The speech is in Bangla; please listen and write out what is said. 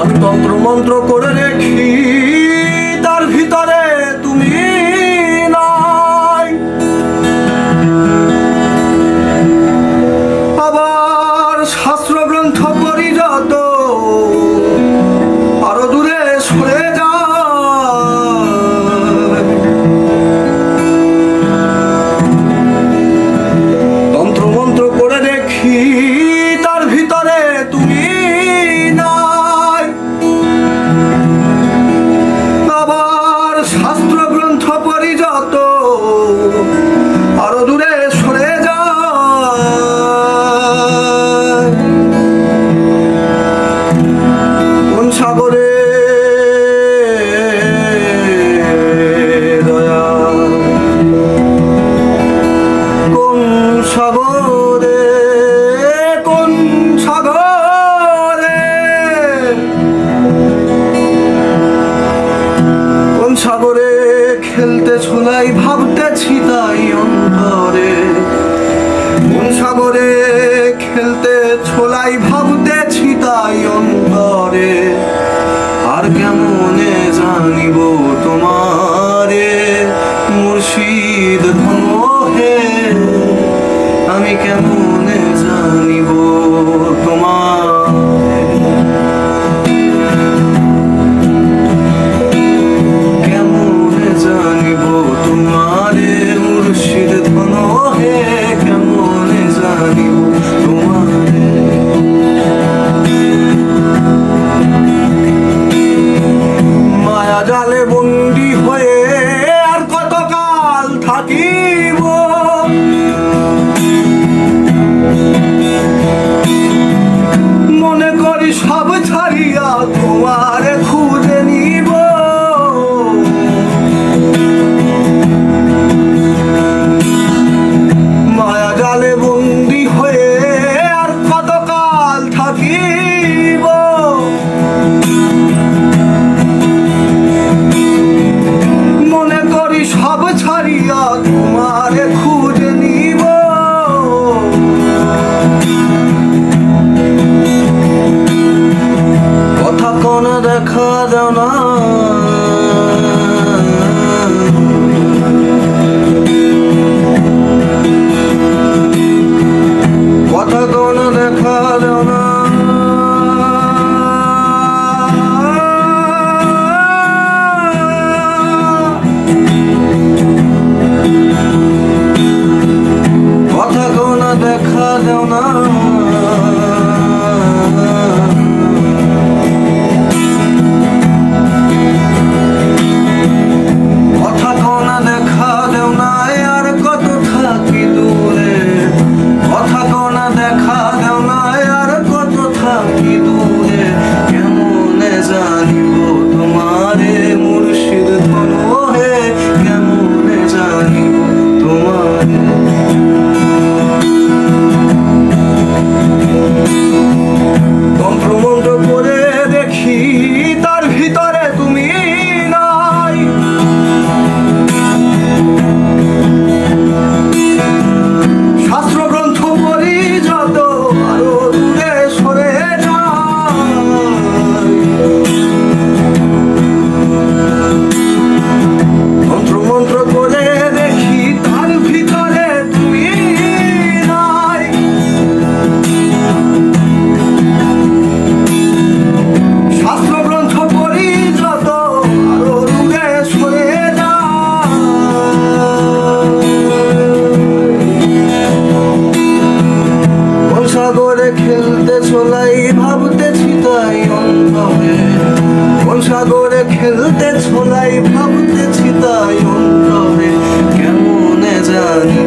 আমি তন্ত্র মন্ত্র করে রেখি তার ভিতরে তুমি নাই। আবার শাস্ত্র গ্রন্থ পড়ি যত আরো দূরে সরে যায়। তন্ত্র মন্ত্র করে রেখি তার ভিতরে তুমি নাই। আবার শাস্ত্র গ্রন্থ পড়ি যত আরো দূরে সরে যায়। কোন সাগরে দয়া, কোন সাগরে, কোন সাগরে, কোন সাগরে খেলতে ছোলাই ভাবতেছি তাই অন্তরে। কোন সাগরে খেলতে ছোলাই ভাবতেছি তাই অন্তরে। আর কেমনে জানিব তোমারে মুর্শিদ ধন হে, আমি কেমনে জানিব তোমারে। কেমনে জানিব তোমারে মুর্শিদ ধন হে, কেমনে জানিব তোমারে। মায়া জালে বন্দি হয়ে আর কতকাল থাকিব। মনে করি সব ছাড়িয়া তোমারে খুঁজে নিব। মায়া জালে বন্দি হয়ে আর কতকাল থাকিব। মনে করি সব ছাড়িয়া তোমারে খুঁজে নিব। কথা কোন দেখা দাও না, কথা কোন দেখা দাও না। কথা কোন দেখা দাও না। কথা কোন দেখা দাও না, আর কত থাকি দূরে। কথা কোন দেখা দাও না, আর কত থাকি দূরে। কেমনে জানিব তোমারে মুর্শিদ ধন হে, কেমনে জানিব তোমারে। তন্ত্র মন্ত্র করে দেখি তার ভিতরে তুমি নাই। শাস্ত্র গ্রন্থ পড়ি যত আরো দূরে সরে যায়। তন্ত্র মন্ত্র করে দেখি তার ভিতরে তুমি নাই। শাস্ত্র গ্রন্থ পড়ি যত আরো দূরে সরে যায়। কোন সাগরে খেলতে ছোলাই ভাবতেছি তাই অন্তরে। কোন সাগরে খেলতে ছোলাই ভাবতেছি তাই অন্তরে। কেমনে জানি